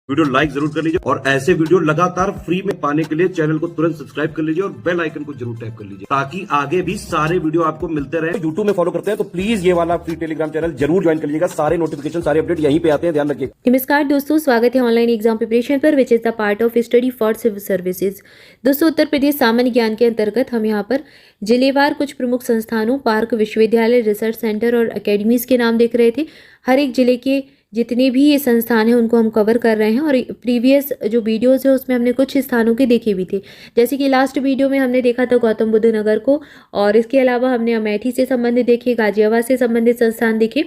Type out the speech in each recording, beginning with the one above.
Video like जरूर कर लीजिए और ऐसे वीडियो लगातार फ्री में पाने के लिए चैनल को तुरंत सब्सक्राइब कर लीजिए और बेल आइकन को जरूर टैप कर लीजिए ताकि आगे भी सारे वीडियो आपको मिलते रहे। यूट्यूब में फॉलो करते हैं तो प्लीज ये वाला फ्री टेलीग्राम चैनल जरूर ज्वाइन कर लीजिएगा। सारे नोटिफिकेशन सारे अपडेट यहीं पे आते हैं, ध्यान रखिए। नमस्कार दोस्तों, स्वागत है ऑनलाइन एग्जाम प्रिपरेशन पर which is the part of study for civil services. दोस्तों, उत्तर प्रदेश सामान्य ज्ञान के अंतर्गत हम यहाँ पर जिलेवार कुछ प्रमुख संस्थानों, पार्क, विश्वविद्यालय, रिसर्च सेंटर और अकेडमीज के नाम देख रहे थे। हर एक जिले के जितने भी ये संस्थान हैं उनको हम कवर कर रहे हैं और प्रीवियस जो वीडियोस है उसमें हमने कुछ स्थानों के देखे भी थे। जैसे कि लास्ट वीडियो में हमने देखा था गौतम बुद्ध नगर को, और इसके अलावा हमने अमेठी से संबंधित देखे, गाजियाबाद से संबंधित संस्थान देखे।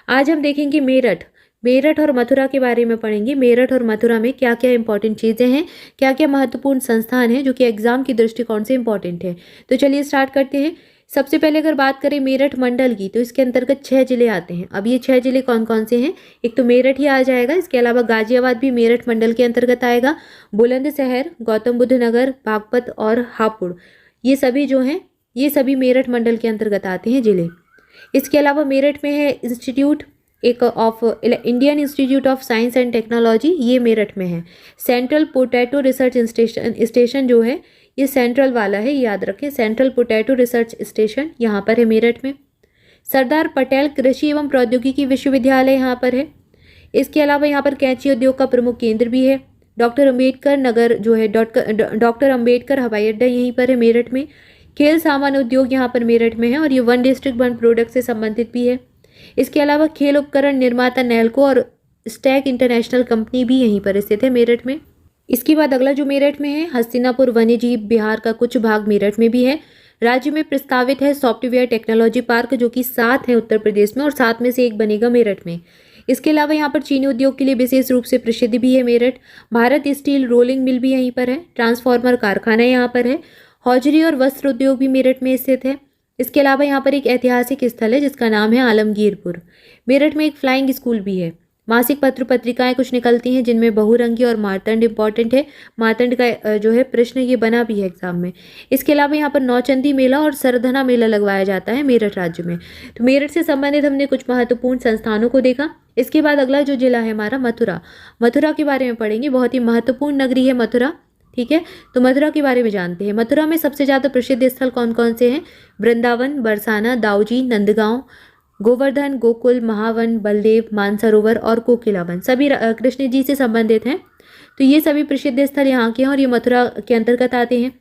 आज हम देखेंगे मेरठ और मथुरा के बारे में पढ़ेंगे। मेरठ और मथुरा में क्या क्या इंपॉर्टेंट चीज़ें हैं, क्या क्या महत्वपूर्ण संस्थान हैं जो कि एग्जाम की दृष्टिकोण से इंपॉर्टेंट है। तो चलिए स्टार्ट करते हैं। सबसे पहले अगर बात करें मेरठ मंडल की, तो इसके अंतर्गत 6 जिले आते हैं। अब ये 6 जिले कौन कौन से हैं? एक तो मेरठ ही आ जाएगा, इसके अलावा गाजियाबाद भी मेरठ मंडल के अंतर्गत आएगा। बुलंदशहर, गौतम बुद्ध नगर, बागपत और हापुड़, ये सभी जो हैं ये सभी मेरठ मंडल के अंतर्गत आते हैं जिले। इसके अलावा मेरठ में है institute Indian institute of science and technology, ये मेरठ में है। सेंट्रल पोटैटो रिसर्च स्टेशन जो है ये सेंट्रल वाला है, याद रखें। सेंट्रल पोटैटो रिसर्च स्टेशन यहाँ पर है मेरठ में। सरदार पटेल कृषि एवं प्रौद्योगिकी विश्वविद्यालय यहाँ पर है। इसके अलावा यहाँ पर कैंची उद्योग का प्रमुख केंद्र भी है। डॉक्टर अम्बेडकर नगर जो है, डॉक्टर अम्बेडकर हवाई अड्डा यहीं पर है मेरठ में। खेल सामान उद्योग यहाँ पर मेरठ में है और ये वन डिस्ट्रिक्ट वन प्रोडक्ट से संबंधित भी है। इसके अलावा खेल उपकरण निर्माता नेल्को और स्टैक इंटरनेशनल कंपनी भी यहीं पर स्थित है मेरठ में। इसके बाद अगला जो मेरठ में है, हस्तिनापुर वन्यजीव विहार का कुछ भाग मेरठ में भी है। राज्य में प्रस्तावित है सॉफ्टवेयर टेक्नोलॉजी पार्क, जो कि 7 है उत्तर प्रदेश में और 7 में से एक बनेगा मेरठ में। इसके अलावा यहाँ पर चीनी उद्योग के लिए विशेष रूप से प्रसिद्ध भी है Meerut. Bharat steel rolling mill भी यहीं पर है। ट्रांसफार्मर कारखाना यहाँ पर है। हौजरी और वस्त्र उद्योग भी मेरठ में स्थित है। इसके अलावा यहाँ पर एक ऐतिहासिक स्थल है जिसका नाम है आलमगीरपुर। मेरठ में एक फ्लाइंग स्कूल भी है। मासिक पत्र पत्रिकाएं कुछ निकलती हैं जिनमें बहुरंगी और मार्तंड इंपॉर्टेंट है। मार्तंड का जो है प्रश्न ये बना भी है एग्जाम में। इसके अलावा यहाँ पर नौचंदी मेला और सरधना मेला लगवाया जाता है मेरठ राज्य में। तो मेरठ से संबंधित हमने कुछ महत्वपूर्ण संस्थानों को देखा। इसके बाद अगला जो जिला है हमारा मथुरा के बारे में पढ़ेंगे। बहुत ही महत्वपूर्ण नगरी है मथुरा, ठीक है। तो मथुरा के बारे में जानते हैं। मथुरा में सबसे ज़्यादा प्रसिद्ध स्थल कौन कौन से हैं? वृंदावन, बरसाना, दाऊजी, नंदगांव, गोवर्धन, गोकुल, महावन, बलदेव, मानसरोवर और कोकिलावन, सभी कृष्ण जी से संबंधित हैं। तो ये सभी प्रसिद्ध स्थल यहाँ के हैं और ये मथुरा के अंतर्गत आते हैं।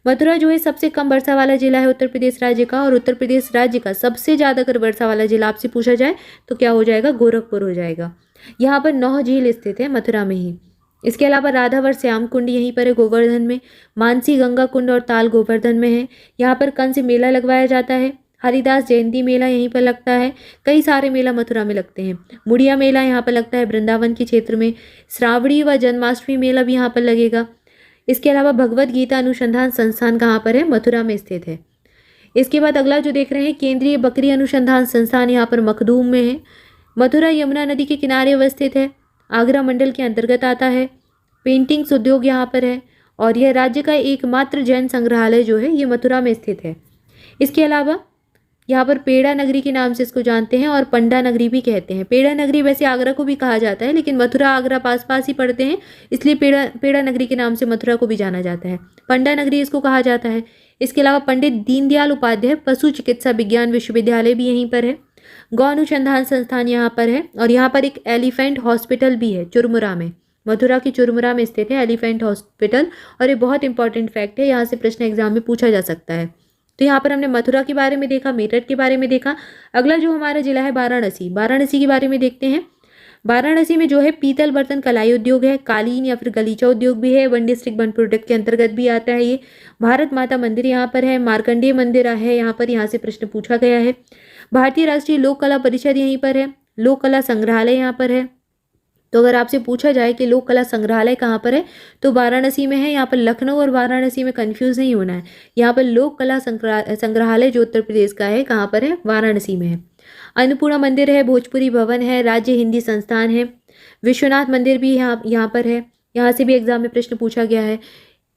मथुरा जो है सबसे कम वर्षा वाला जिला है उत्तर प्रदेश राज्य का, और उत्तर प्रदेश राज्य का सबसे ज़्यादा अगर वर्षा वाला जिला आपसे पूछा जाए तो क्या हो जाएगा? गोरखपुर हो जाएगा। यहाँ पर 9 झील स्थित है मथुरा में ही। इसके अलावा राधावर श्याम कुंड यहीं पर है गोवर्धन में। मानसी गंगा कुंड और ताल गोवर्धन में है। यहाँ पर कंस मेला लगवाया जाता है। हरिदास जयंती मेला यहीं पर लगता है। कई सारे मेला मथुरा में लगते हैं। मुड़िया मेला यहाँ पर लगता है वृंदावन के क्षेत्र में। श्रावणी व जन्माष्टमी मेला भी यहाँ पर लगेगा। इसके अलावा भगवत गीता अनुसंधान संस्थान कहाँ पर है? मथुरा में स्थित है। इसके बाद अगला जो देख रहे हैं, केंद्रीय बकरी अनुसंधान संस्थान यहाँ पर मखदूम में है। मथुरा यमुना नदी के किनारे अवस्थित है। आगरा मंडल के अंतर्गत आता है। पेंटिंग्स उद्योग यहाँ पर है और यह राज्य का एकमात्र जैन संग्रहालय जो है ये मथुरा में स्थित है। इसके अलावा यहाँ पर पेड़ा नगरी के नाम से इसको जानते हैं और पंडा नगरी भी कहते हैं। पेड़ा नगरी वैसे आगरा को भी कहा जाता है, लेकिन मथुरा आगरा पास पास ही पड़ते हैं, इसलिए पेड़ा नगरी के नाम से मथुरा को भी जाना जाता है। पंडा नगरी इसको कहा जाता है। इसके अलावा पंडित दीनदयाल उपाध्याय पशु चिकित्सा विज्ञान विश्वविद्यालय भी यहीं पर है। गौ अनुसंधान संस्थान यहाँ पर है और यहाँ पर एक एलिफेंट हॉस्पिटल भी है चुरमुरा में। मथुरा की चुरमुरा में स्थित है एलिफेंट हॉस्पिटल, और ये बहुत इंपॉर्टेंट फैक्ट है, यहाँ से प्रश्न एग्जाम में पूछा जा सकता है। तो यहाँ पर हमने मथुरा के बारे में देखा, मेरठ के बारे में देखा। अगला जो हमारा जिला है वाराणसी के बारे में देखते हैं। वाराणसी में जो है पीतल बर्तन कलाई उद्योग है, कालीन या फिर गलीचा उद्योग भी है। वन डिस्ट्रिक्ट वन प्रोडक्ट के अंतर्गत भी आता है ये। भारत माता मंदिर यहाँ पर है। मार्कंडेय मंदिर है यहाँ पर, यहाँ से प्रश्न पूछा गया है। भारतीय राष्ट्रीय लोक कला परिषद यहीं पर है। लोक कला संग्रहालय यहाँ पर है। तो अगर आपसे पूछा जाए कि लोक कला संग्रहालय कहाँ पर है तो वाराणसी में है। यहाँ पर लखनऊ और वाराणसी में कंफ्यूज नहीं होना है। यहाँ पर लोक कला संग्रहालय जो उत्तर प्रदेश का है कहाँ पर है? वाराणसी में है। अन्नपूर्णा मंदिर है, भोजपुरी भवन है, राज्य हिंदी संस्थान है। विश्वनाथ मंदिर भी यहाँ पर है, यहाँ से भी एग्जाम में प्रश्न पूछा गया है।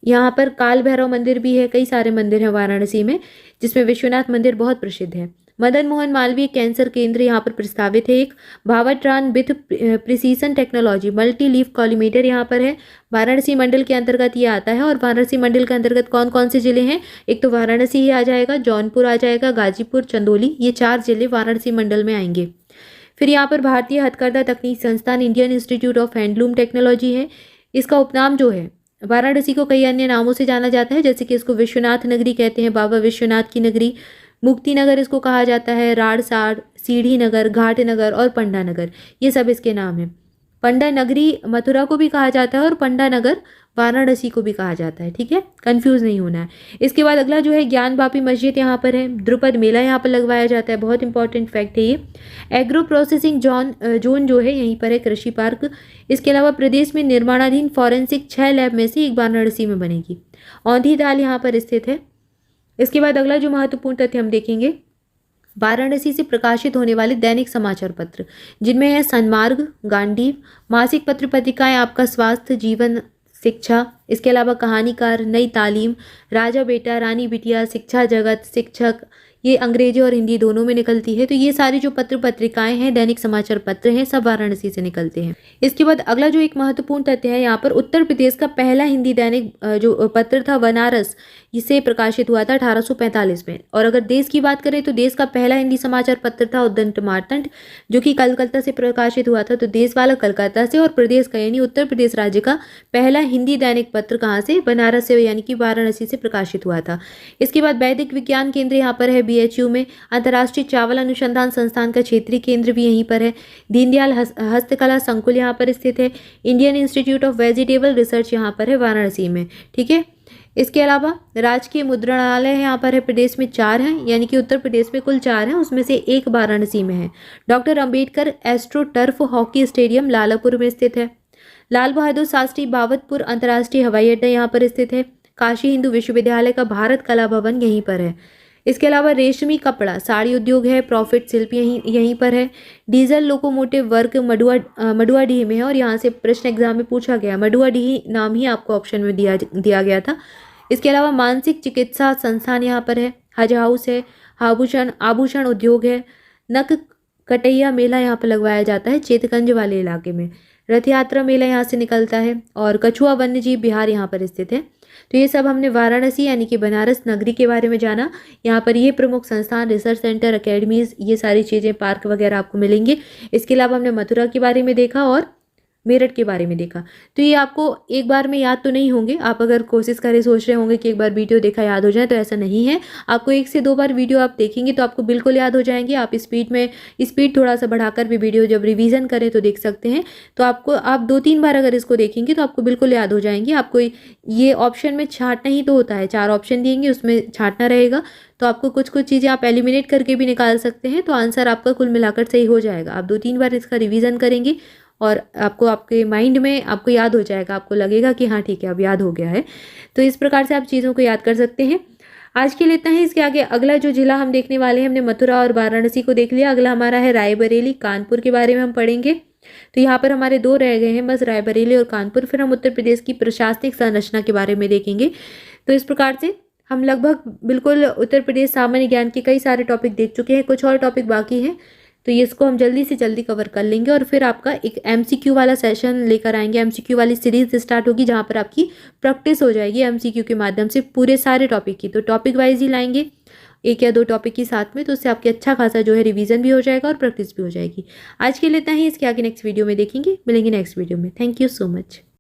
यहाँ पर काल भैरव मंदिर भी है। कई सारे मंदिर हैं वाराणसी में जिसमें विश्वनाथ मंदिर बहुत प्रसिद्ध है। मदन मोहन मालवीय कैंसर केंद्र यहाँ पर प्रस्तावित है एक। Bhabhatron with precision technology multi leaf collimator यहाँ पर है, वाराणसी मंडल के अंतर्गत ये आता है। और वाराणसी मंडल के अंतर्गत कौन कौन से जिले हैं, एक तो वाराणसी ही आ जाएगा, जौनपुर आ जाएगा, गाजीपुर, चंदौली, ये 4 जिले वाराणसी मंडल में आएंगे। फिर यहाँ पर भारतीय हथकरघा तकनीक संस्थान Indian institute of handloom technology है। इसका उपनाम जो है, वाराणसी को कई अन्य नामों से जाना जाता है, जैसे कि इसको विश्वनाथ नगरी कहते हैं, बाबा विश्वनाथ की नगरी, मुक्ति नगर इसको कहा जाता है, राड़साड़, सीढ़ी नगर, घाट नगर और पंडा नगर, ये सब इसके नाम हैं। पंडा नगरी मथुरा को भी कहा जाता है और पंडा नगर वाराणसी को भी कहा जाता है, ठीक है, कंफ्यूज नहीं होना है। इसके बाद अगला जो है ज्ञान वापी मस्जिद यहाँ पर है, द्रुपद मेला यहाँ पर लगवाया जाता है, बहुत इंपॉर्टेंट फैक्ट है ये। एग्रो प्रोसेसिंग जोन जो है यहीं पर है, कृषि पार्क। इसके अलावा प्रदेश में निर्माणाधीन फॉरेंसिक 6 लैब में से एक वाराणसी में बनेगी। औंधी दाल यहाँ पर स्थित है। इसके बाद अगला जो महत्वपूर्ण तथ्य हम देखेंगे, वाराणसी से प्रकाशित होने वाले दैनिक समाचार पत्र, जिनमें है सन्मार्ग, गांडीव, मासिक पत्र पत्रिकाएं आपका स्वास्थ्य, जीवन, शिक्षा। इसके अलावा कहानीकार, नई तालीम, राजा बेटा, रानी बिटिया, शिक्षा जगत, शिक्षक, ये अंग्रेजी और हिंदी दोनों में निकलती है। तो ये सारी जो पत्र पत्रिकाएं हैं, दैनिक समाचार पत्र हैं, सब वाराणसी से निकलते हैं। इसके बाद अगला जो एक महत्वपूर्ण तथ्य है यहाँ पर, उत्तर प्रदेश का पहला हिंदी दैनिक जो पत्र था बनारस, इसे प्रकाशित हुआ था 1845 में। और अगर देश की बात करें तो देश का पहला हिंदी समाचार पत्र था उद्दंड मार्तंड, जो कि कलकत्ता से प्रकाशित हुआ था। तो देश वाला कलकत्ता से, और प्रदेश का यानी उत्तर प्रदेश राज्य का पहला हिंदी दैनिक पत्र कहाँ से, बनारस से, यानी कि वाराणसी से प्रकाशित हुआ था। इसके बाद वैदिक विज्ञान केंद्र यहाँ पर है BHU में। अंतर्राष्ट्रीय चावल अनुसंधान संस्थान का क्षेत्रीय केंद्र भी यहीं पर है। दीनदयाल हस्तकला संकुल यहाँ पर स्थित है। Indian institute of vegetable research यहाँ पर है वाराणसी में, ठीक है। इसके अलावा राजकीय मुद्रणालय यहाँ पर है, प्रदेश में 4 हैं, यानी कि उत्तर प्रदेश में कुल 4 हैं, उसमें से एक वाराणसी में है। Doctor Ambedkar astro turf hockey stadium Lalapur में स्थित है। लाल बहादुर शास्त्री बाबतपुर अंतर्राष्ट्रीय हवाई अड्डा यहाँ पर स्थित है। काशी हिंदू विश्वविद्यालय का भारत कला भवन यहीं पर है। इसके अलावा रेशमी कपड़ा, साड़ी उद्योग है, प्रॉफिट शिल्प यहीं पर है। डीजल लोकोमोटिव वर्क मडुआडीह में है, और यहाँ से प्रश्न एग्जाम में पूछा गया, मडुआडीह नाम ही आपको ऑप्शन में दिया गया था। इसके अलावा मानसिक चिकित्सा संस्थान यहाँ पर है। हज हाउस है, आभूषण उद्योग है। नक कटैया मेला यहाँ पर लगवाया जाता है चेतगंज वाले इलाके में। रथ यात्रा मेला यहाँ से निकलता है। और कछुआ वन्यजीव विहार यहाँ पर स्थित है। तो ये सब हमने वाराणसी यानी कि बनारस नगरी के बारे में जाना। यहाँ पर ये प्रमुख संस्थान, रिसर्च सेंटर, अकेडमीज, ये सारी चीज़ें, पार्क वगैरह आपको मिलेंगे। इसके अलावा हमने मथुरा के बारे में देखा और मेरठ के बारे में देखा। तो ये आपको एक बार में याद तो नहीं होंगे। आप अगर कोशिश करें, सोच रहे होंगे कि एक बार वीडियो देखा याद हो जाए, तो ऐसा नहीं है। आपको 1 से 2 बार वीडियो आप देखेंगे तो आपको बिल्कुल याद हो जाएंगे। आप स्पीड थोड़ा सा बढ़ाकर भी वीडियो जब रिवीजन करें तो देख सकते हैं। तो आप 2-3 बार अगर इसको देखेंगे तो आपको बिल्कुल याद हो जाएंगे। आपको ये ऑप्शन में छांटना ही तो होता है, 4 ऑप्शन दिएंगे, उसमें छांटना रहेगा। तो आपको कुछ चीज़ें आप एलिमिनेट करके भी निकाल सकते हैं, तो आंसर आपका कुल मिलाकर सही हो जाएगा। आप 2-3 बार इसका रिवीजन करेंगे और आपको आपके माइंड में आपको याद हो जाएगा, आपको लगेगा कि हाँ ठीक है अब याद हो गया है। तो इस प्रकार से आप चीज़ों को याद कर सकते हैं। आज के लिए इतना ही। इसके आगे अगला जो जिला हम देखने वाले हैं, हमने मथुरा और वाराणसी को देख लिया। अगला हमारा है रायबरेली, कानपुर के बारे में हम पढ़ेंगे। तो यहाँ पर हमारे 2 रह गए हैं बस, रायबरेली और कानपुर। फिर हम उत्तर प्रदेश की प्रशासनिक संरचना के बारे में देखेंगे। तो इस प्रकार से हम लगभग बिल्कुल उत्तर प्रदेश सामान्य ज्ञान के कई सारे टॉपिक देख चुके हैं। कुछ और टॉपिक बाकी हैं, तो ये इसको हम जल्दी से जल्दी कवर कर लेंगे। और फिर आपका एक MCQ वाला सेशन लेकर आएंगे। MCQ वाली सीरीज स्टार्ट होगी, जहाँ पर आपकी प्रैक्टिस हो जाएगी MCQ के माध्यम से पूरे सारे टॉपिक की। तो टॉपिक वाइज ही लाएंगे, 1 या 2 टॉपिक के साथ में, तो उससे आपके अच्छा खासा जो है रिवीजन भी हो जाएगा और प्रैक्टिस भी हो जाएगी। आज के लिए इतना ही। इसके आगे नेक्स्ट वीडियो में देखेंगे, मिलेंगे नेक्स्ट वीडियो में। Thank you so much.